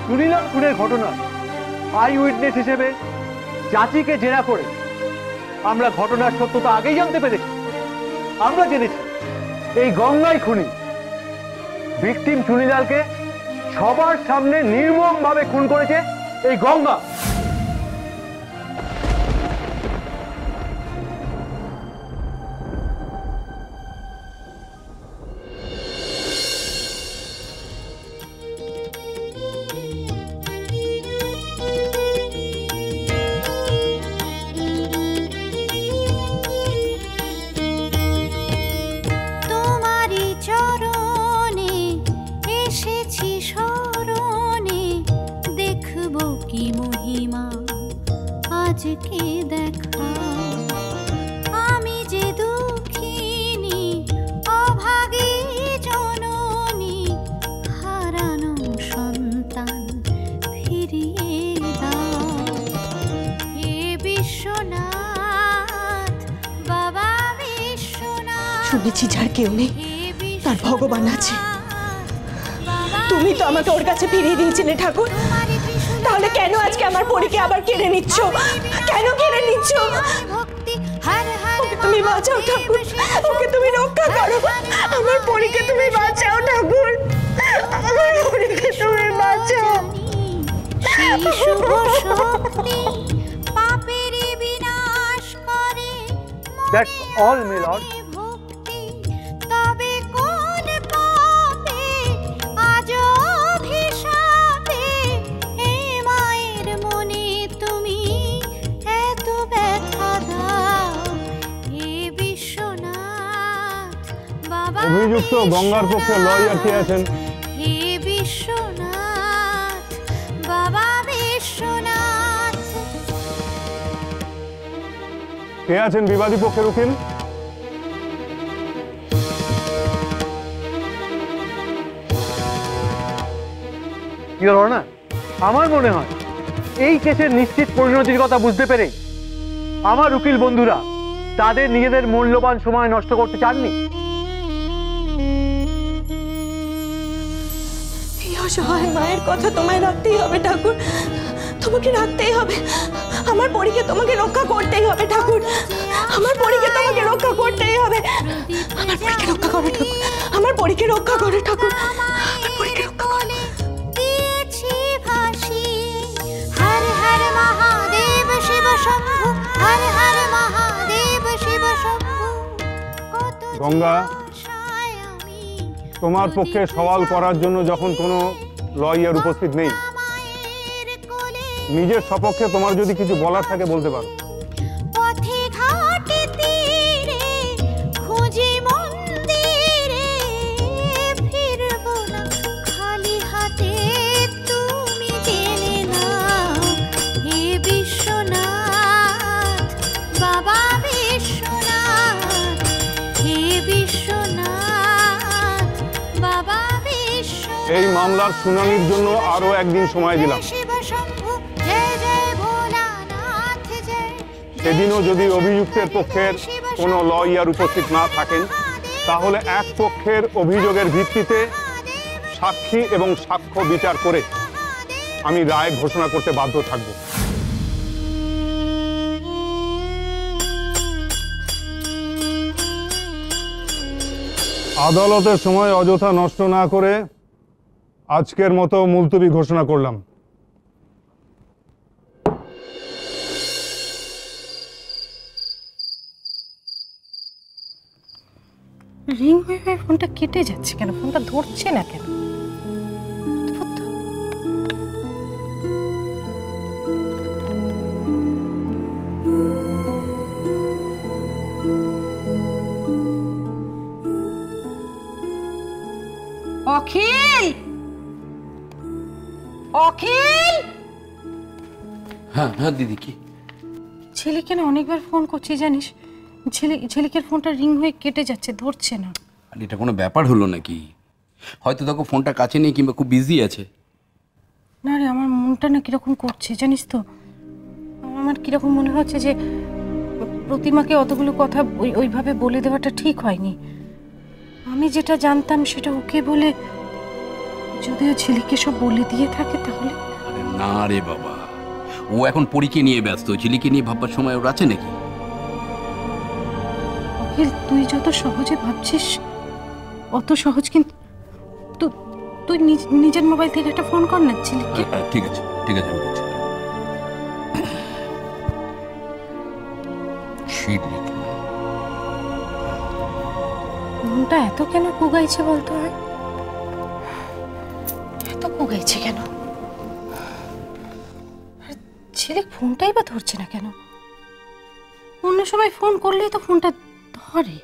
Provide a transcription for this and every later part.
চুনিলাল খুনের ঘটনা I witness হিসেবে চাচিকে জেরা করে আমরা ঘটনার সত্যতা আগেই জানতে পেরেছি। আমরা জেনেছি এই গঙ্গাই খুনি। ভিকটিম চুনিলালকে সবার সামনে নির্মমভাবে খুন করেছে এই গঙ্গা। শুনেছি যার কেউ নেই তার ভগবান আছে। তুমি তো আমাকে ওর কাছে ফিরিয়ে দিয়েছিলে ঠাকুর, তাহলে কেন আজকে আমার পরীকে আবার কেড়ে নিচ্ছ? কেন কেড়ে নিচ্ছ? তুমি বাঁচাও ঠাকুর, ওকে তুমি রক্ষা করো। আমার পরীকে তুমি বাঁচাও ঠাকুর, আমার পরীকে তুমি বাঁচাও। That's all, my lord. অভিযুক্ত গঙ্গার পক্ষে লয়ার কে আছেন? কে আছেন বিবাদী পক্ষের উকিল? আমার মনে হয় এই কেসের নিশ্চিত পরিণতির কথা বুঝতে পেরে আমার উকিল বন্ধুরা তাদের নিজেদের মূল্যবান সময় নষ্ট করতে চাননি। অসহায় মায়ের কথা তোমায় রাখতেই হবে ঠাকুর, তোমাকে রাখতেই হবে। আমার পরীকে তোমাকে রক্ষা করতেই হবে ঠাকুর, আমার পরীকে তোমাকে রক্ষা করতেই হবে। আমার পরীকে রক্ষা করো ঠাকুর, আমার পরীকে রক্ষা করো ঠাকুর, আমার পরীকে রক্ষা করো। হর হর মহাদেব শিব শম্ভু, হর হর মহাদেব শিব শম্ভু। গঙ্গা, তোমার পক্ষে সওয়াল করার জন্য যখন কোনো লয়ার উপস্থিত নেই, নিজের সপক্ষে তোমার যদি কিছু বলার থাকে বলতে পারো। এই মামলার শুনানির জন্য আরো একদিন সময় দিলাম। সেদিনও যদি অভিযুক্তের পক্ষের কোনো লয়ার উপস্থিত না থাকেন, তাহলে এক পক্ষের অভিযোগের ভিত্তিতে সাক্ষী এবং সাক্ষ্য বিচার করে আমি রায় ঘোষণা করতে বাধ্য থাকব। আদালতের সময় অযথা নষ্ট না করে আজকের মতো মুলতবি ঘোষণা করলাম। রিং হয়ে ফোনটা কেটে যাচ্ছে কেন? ফোনটা ধরছে না কেন? অখিল, অখিল। হ্যাঁ হ্যাঁ দিদি, কি? ছেলেকে না অনেকবার ফোন করছি জানিস, ছেলেকে ফোনটা রিং হয়ে কেটে যাচ্ছে, ধরছে না। আর এটা কোনো ব্যাপার হলো নাকি? হয়তো দেখো ফোনটা কাছে নেই কিংবা খুব বিজি আছে। না রে, আমার মনটা না কিরকম করছে জানিস তো। আমার কিরকম মনে হচ্ছে যে প্রতিমাকে অতগুলো কথা ওইভাবে বলে দেওয়াটা ঠিক হয়নি। আমি যেটা জানতাম সেটা ওকে বলে যদিও ঝিলিককে সব বলে দিয়ে থাকে তাহলে? আরে না রে বাবা, ও এখন পরীকে নিয়ে ব্যস্ত, ঝিলিকে নিয়ে ভাববার সময় ওর আছে নাকি? অখিল, তুই যত সহজে ভাবছিস অত সহজ কিন্তু। তুই নিজের মোবাইল থেকে একটা ফোন কর না ঝিলিককে। ঠিক আছে ঠিক আছে, আমি করছি। মনটা এত কেন কুগাইছে বলতো? এত কুগাইছে কেন? ছেলে ফোনটাই বা ধরছে না কেন? অন্য সময় ফোন করলেই তো ফোনটা ধরে।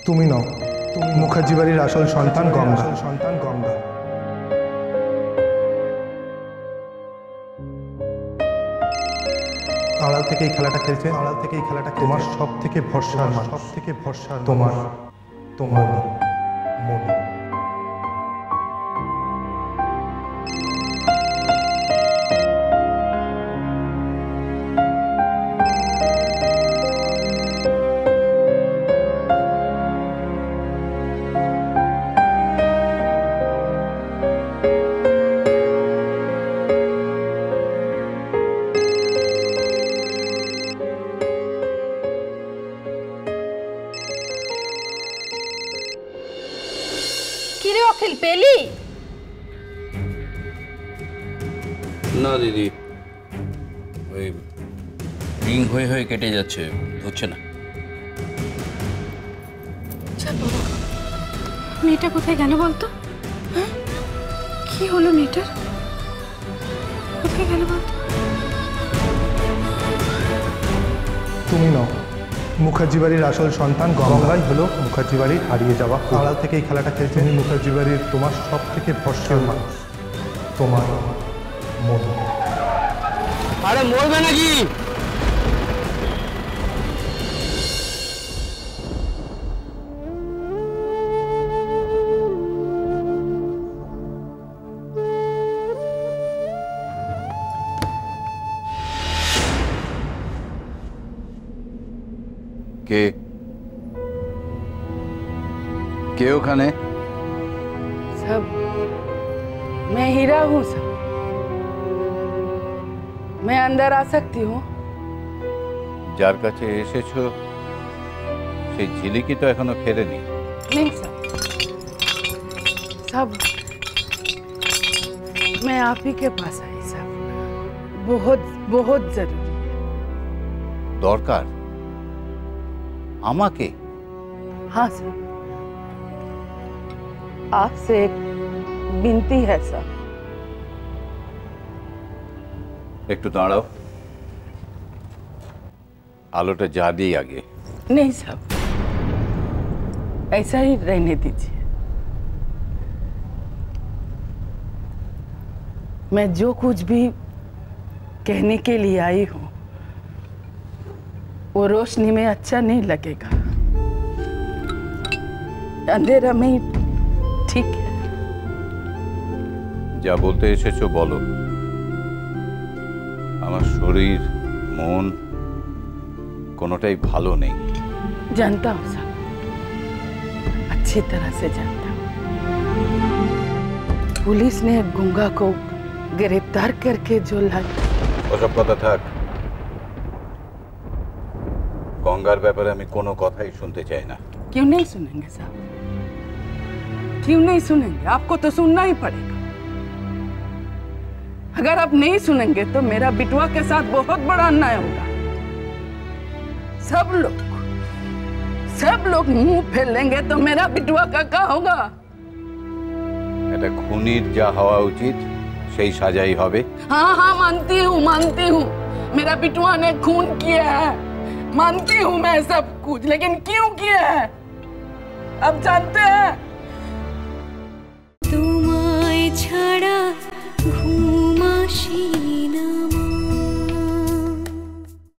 তুমি নও, তুমি মুখার্জি বাড়ির আসল সন্তান গঙ্গা। আড়াল থেকে এই খেলাটা খেলছে, তোমার সব থেকে ভরসার মানুষ, তোমার মন। কিরে অখিল, পেলি? না দিদি, ওই রিং হয়ে হয়ে কেটে যাচ্ছে, হচ্ছে না। মেয়েটা কোথায় গেল বলতো? কি হলো মেয়েটার? কোথায় গেল বলতো? তুমি নও, মুখার্জি বাড়ির আসল সন্তান গঙ্গাই হলো মুখার্জি বাড়ির হারিয়ে যাওয়া। আড়াল থেকে এই খেলাটা খেলছে মুখার্জি বাড়ির তোমার সব থেকে ভরসার মানুষ, তোমার মন। আরে মরবে নাকি? কে ওখানে? सब मैं हीरा हूँ सब। मैं अंदर आ सकती हूँ? যার কাছে এসেছো সেই ঝিলিকি তো এখনো ফেরেনি। नहीं सब, सब मैं आप ही के पास आई सब, बहुत बहुत जरूरी है। দরকার আমাকে? हाँ सर, आपसे एक विनती है सर। একটু দাঁড়াও, আলোটা জ্বালিয়ে আগে। नहीं साहब, ऐसा ही रहने दीजिए। मैं जो कुछ भी कहने के लिए आई हूँ वो रोशनी में अच्छा नहीं लगेगा, अंधेरा में ठीक है। যা বলতে এসেছো বলো। আমার শরীর মন কোনোটাই ভালো নেই। जानता हूँ साहब, अच्छी तरह से जानता हूँ। पुलिस ने गुंगा को गिरफ्तार करके जो लाई। ওসব কথা থাক, গঙ্গার ব্যাপারে আমি কোনো কথাই শুনতে চাই না। क्यों नहीं सुनेंगे साहब? क्यों नहीं सुनेंगे? आपको तो सुनना ही पड़ेगा। अगर आप नहीं सुनेंगे तो मेरा बिटवा के साथ बहुत बड़ा अन्याय होगा। सब लोग मुंह फैलेंगे तो मेरा बिटवा का क्या होगा? এটা খুনির যা হওয়া উচিত সেই সাজাই হবে। हाँ हाँ, मानती हूँ मेरा बिटवा ने खून किया है, मानती हूँ मैं सब कुछ, लेकिन क्यों किया है अब जानते हैं? তোমায় ছাড়া ঘুম আসি